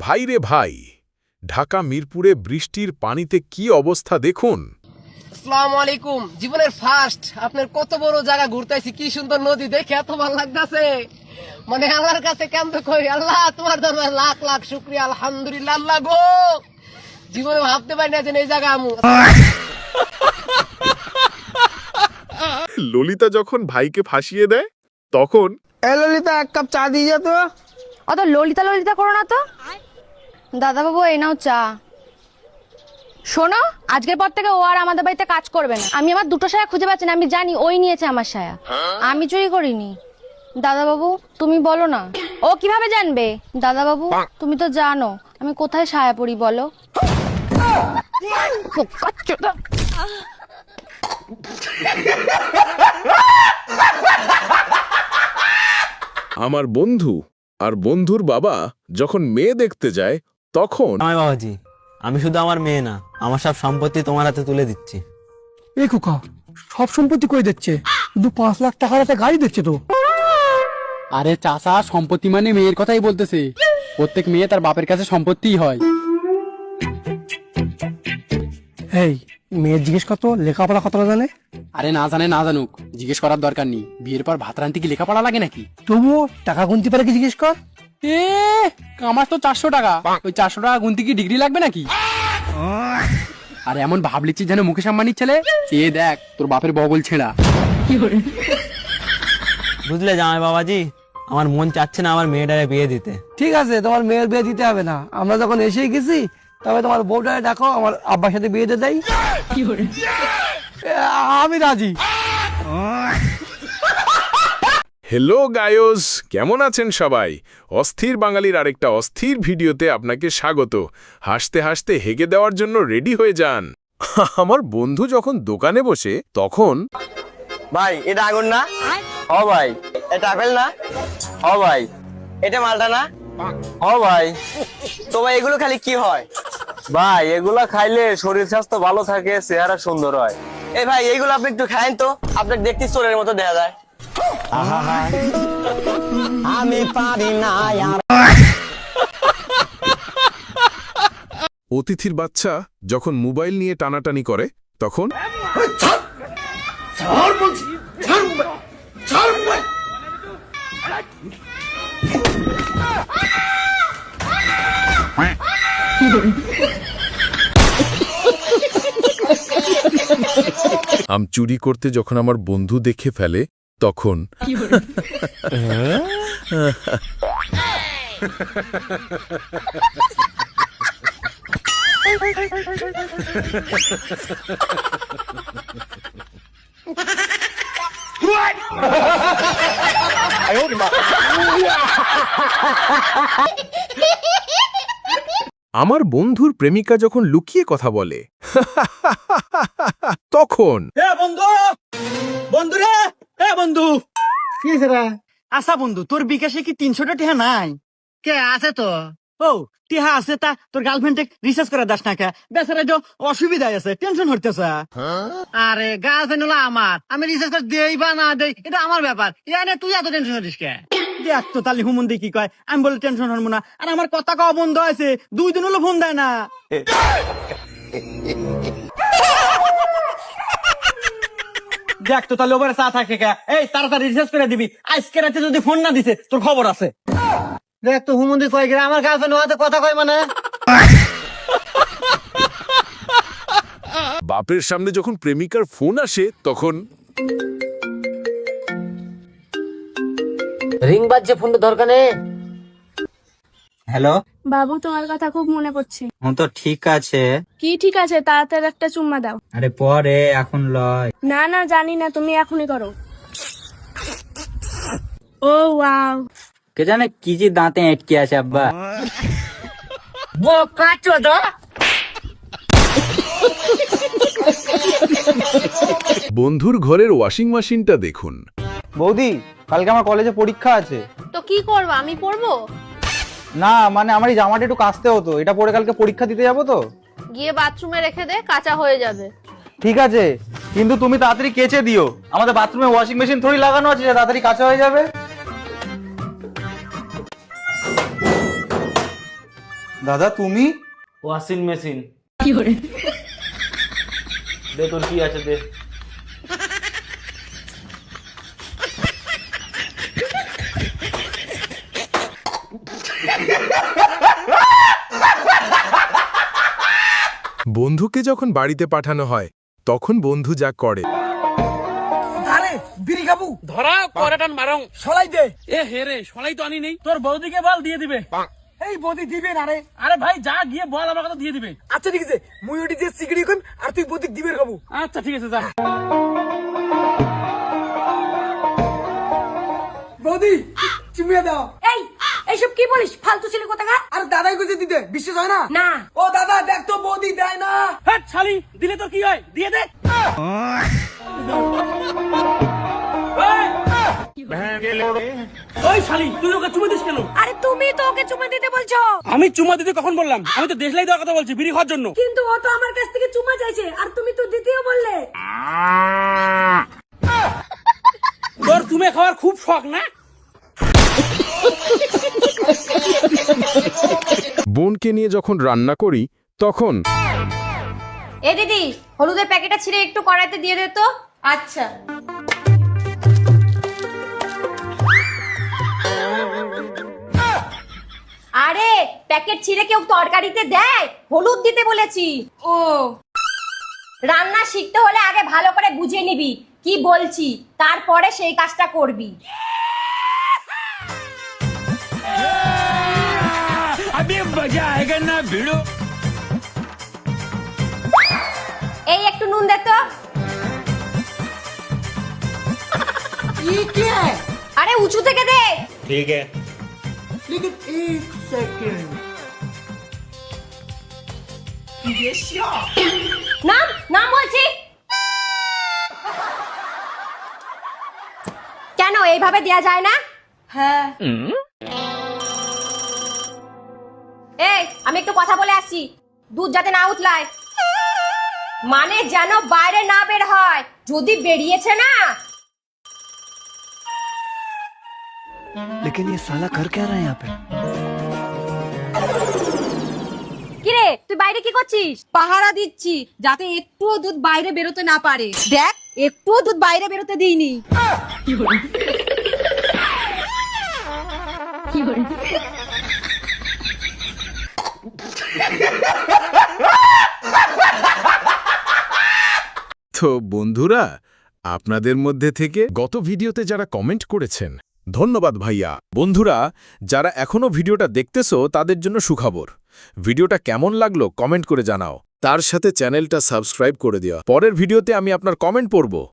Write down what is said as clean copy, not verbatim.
ভাই রে ভাই, ঢাকা মিরপুরে বৃষ্টির পানিতে কি অবস্থা দেখুন। আসসালামু আলাইকুম। জীবনের ফার্স্ট আপনার কত বড় জায়গা ঘুরতেছি, কি সুন্দর নদী দেখে এত ভালো লাগতেছে। মানে আল্লাহর কাছে কেমন কই, আল্লাহ তোমার দরবারে লাখ লাখ শুকরিয়া, আলহামদুলিল্লাহ। আল্লাহ গো, জীবনে ভাবতে পারি না যে এই জায়গা আমু। ললিতা যখন ভাইকে ফাঁসিয়ে দেয় তখন ললিতা, এক কাপ চা দিয়ে যা তো। অত ললিতা ললিতা করো না তো। দাদা বাবু, এই নাও চা। শোনো, আজকের পর থেকে ও আর আমাদের বাড়িতে কাজ করবে না। আমি আমার দুটো সায়া খুঁজে পাচ্ছি না, আমি জানি ওই নিয়েছে আমার সায়া, আমি চুরি করিনি। দাদা বাবু, তুমি বলো না, ও কিভাবে জানবে? দাদা বাবু, তুমি তো জানো আমি কোথায় সায়া পরি, বলো। আমার বন্ধু আর বন্ধুর বাবা যখন মেয়ে দেখতে যায় তখন নয় বাবাজি, আমি শুধু আমার মেয়ে না, আমার সব সম্পত্তি তোমার হাতে তুলে দিচ্ছি। এ খোকা, সব সম্পত্তি করে দিচ্ছে, শুধু 5 লাখ টাকার একটা গাড়ি দিচ্ছে তো। আরে চাচা, সম্পত্তি মানে মেয়ের কথাই বলতেছে। প্রত্যেক মেয়ে তার বাপের কাছে সম্পত্তিই হয়। এই মেয়ের জিজ্ঞেস কত লেখাপড়া কতটা জানে? আরে না জানে না জানুক, জিজ্ঞেস করার দরকার নেই। বিয়ের পর ভাত রান্তি কি লেখাপড়া লাগে নাকি? তবুও টাকা গুনতে পারে কি জিজ্ঞেস কর। এ আমার তো 400 টাকা, ওই 400 টাকা গুনতে কি ডিগ্রি লাগবে নাকি? আরে এমন ভাব লিচ্ছিস যেন মুকেশ আম্বানির ছেলে। এ দেখ তোর বাপের বগল ছেঁড়া। বুঝলে জামাই বাবাজি, আমার মন চাচ্ছে না আমার মেয়েটারে বিয়ে দিতে। ঠিক আছে, তোমার মেয়ের বিয়ে দিতে হবে না। আমরা যখন এসেই গেছি, তবে তোমার বউটারে ডাকো, আমার আব্বার সাথে বিয়ে দিয়ে দেয়। আমি রাজি। হ্যালো গায়স, কেমন আছেন সবাই? অস্থির বাঙালির আরেকটা অস্থির ভিডিওতে আপনাকে স্বাগত। হাসতে হাসতে হেগে দেওয়ার জন্য রেডি হয়ে যান। আমার বন্ধু যখন দোকানে বসে তখন ভাই এটা আগুন না? ও ভাই এটা আপেল না? ও ভাই এটা মালটা না? ও ভাই তো ভাই এগুলো খালি কি হয়? ভাই এগুলা খাইলে শরীর স্বাস্থ্য ভালো থাকে, চেহারা সুন্দর হয়। এই ভাই এইগুলো আপনি একটু খায়েন তো, আপনাকে দেখতে চোরের মতো দেখা যায়। আমি পারি না। অতিথির বাচ্চা যখন মোবাইল নিয়ে টানাটানি করে তখন আম চুরি করতে যখন আমার বন্ধু দেখে ফেলে তখন আমার বন্ধুর প্রেমিকা যখন লুকিয়ে কথা বলে তখন আচ্ছা বন্ধু, তোর বিকাশে কি 300টা টিহা নাই? কে আছে তো? ও টিহা আছে, তা তোর গার্লফ্রেন্ড রিসার্চ করে দাস না কে? বেচারা তো অসুবিধায় আছে, টেনশন হইতেছে। আরে গার্লফ্রেন্ড হলো আমার, আমি রিসার্চ করে দেই বা না দেই এটা আমার ব্যাপার। ইয়ানে তুই এত টেনশন হতিস কে? দেখ তো তাহলে হুমন্দি কি কয়, আমি বলে টেনশন হবো না। আর আমার কথা কওয়া বন্ধ আছে, 2 দিন হলো ফোন দেয় না। দেখ তো তাহলে ওভারে চা থাকে কে? এই তাড়াতাড়ি রিসার্চ করে দিবি, আজকে রাতে যদি ফোন না দিছে তোর খবর আছে। দেখ তো হুমন্দি কয় গেলে আমার গার্লফ্রেন্ড ওহাতে কথা কয় মানে। বাপের সামনে যখন প্রেমিকার ফোন আসে তখন রিং বাজছে, ফোনটা দরকার নেই। হ্যালো বাবু, তোমার কথা খুব মনে পড়ছে। তো ঠিক আছে। কি ঠিক আছে? তাড়াতাড়ি একটা চুম্মা দাও। আরে পরে, এখন লয়। না না, জানি না, তুমি এখনই করো। ও ওয়াও, কে জানে কি যে দাঁতে আটকে আছে আব্বা। বন্ধুর ঘরের ওয়াশিং মেশিনটা দেখুন। বৌদি, কালকে আমার কলেজে পরীক্ষা আছে। তো কি করবা? আমি পড়বো। না মানে আমার এই জামাটা একটু কাচতে হতো, এটা পরে কালকে পরীক্ষা দিতে যাবো তো। গিয়ে বাথরুমে রেখে দে, কাঁচা হয়ে যাবে। ঠিক আছে, কিন্তু তুমি তাড়াতাড়ি কেচে দিও। আমাদের বাথরুমে ওয়াশিং মেশিন থোড়ি লাগানো আছে যে তাড়াতাড়ি কাঁচা হয়ে যাবে। দাদা তুমি? ওয়াশিং মেশিন দে, তোর কি আছে দে। বন্ধুকে যখন বাড়িতে পাঠানো হয় তখন বন্ধু যা করে। আরে বিড়ি খাবো, ধরা করাটান মারং। সলাই দে। এ হে রে, সলাই তো আনি নেই। তোর বৌদিকে বল দিয়ে দিবে। এই বদি দিবে না রে। আরে ভাই যা গিয়ে বল, আমার কথা দিয়ে দিবে। আচ্ছা ঠিক আছে, মুই ওটি যে সিগারেট খাম আর তুই বদিক দিবে খাবো। আচ্ছা ঠিক আছে, যা। বদি চুমিয়ে দাও। এই এইসব কি বলিস ফালতু ছেলে কোথাকার? আর দাদাই কইছে দিতে, বিশ্বাস হয় না? না। ও দাদা দেখ তো বদি দেয় না। হ্যাঁ শালি, দিলে তোর কি হয়? দিয়ে দে। ওই শালি, তুই ওকে চুমে দিস কেন? আরে তুমি তো ওকে চুমা দিতে বলছো। আমি চুমা দিতে কখন বললাম? আমি তো দেশলাই দেওয়ার কথা বলছি, বিড়ি খাওয়ার জন্য। কিন্তু ও তো আমার কাছ থেকে চুমা চাইছে আর তুমি তো দ্বিতীয় বললে। তোর চুমে খাওয়ার খুব শখ না? বোনকে নিয়ে যখন রান্না করি তখন এ দিদি, হলুদের প্যাকেটটা ছিঁড়ে একটু কড়াইতে দিয়ে দে তো। আচ্ছা। আরে প্যাকেট ছিঁড়ে কেউ তরকারিতে দেয়? হলুদ দিতে বলেছি। ও, রান্না শিখতে হলে আগে ভালো করে বুঝে নিবি কি বলছি, তারপরে সেই কাজটা করবি। এই একটু নুন দে তো। আরে উঁচু থেকে দে। ঠিক আছে। लेकिन एक सेकंड নাম নাম বলছি। কেন এইভাবে দেয়া যায় না? হ্যাঁ। এই আমি একটু কথা বলে আসছি, দুধ যাতে না উতলায়, মানে যেন বাইরে না বের হয়। যদি বেরিয়েছে না। लेकिन ये साला कर क्या रहा है यहाँ पे? কিরে তুই বাইরে কি করছিস? পাহারা দিচ্ছি যাতে একটুও দুধ বাইরে বেরোতে না পারে। দেখ একটুও দুধ বাইরে বেরোতে দিইনি। তো বন্ধুরা, আপনাদের মধ্যে থেকে গত ভিডিওতে যারা কমেন্ট করেছেন ধন্যবাদ ভাইয়া। বন্ধুরা, যারা এখনো ভিডিওটা দেখতেছো তাদের জন্য সুখবর। ভিডিওটা কেমন লাগলো কমেন্ট করে জানাও, তার সাথে চ্যানেলটা সাবস্ক্রাইব করে দিও। পরের ভিডিওতে আমি আপনার কমেন্ট পড়ব।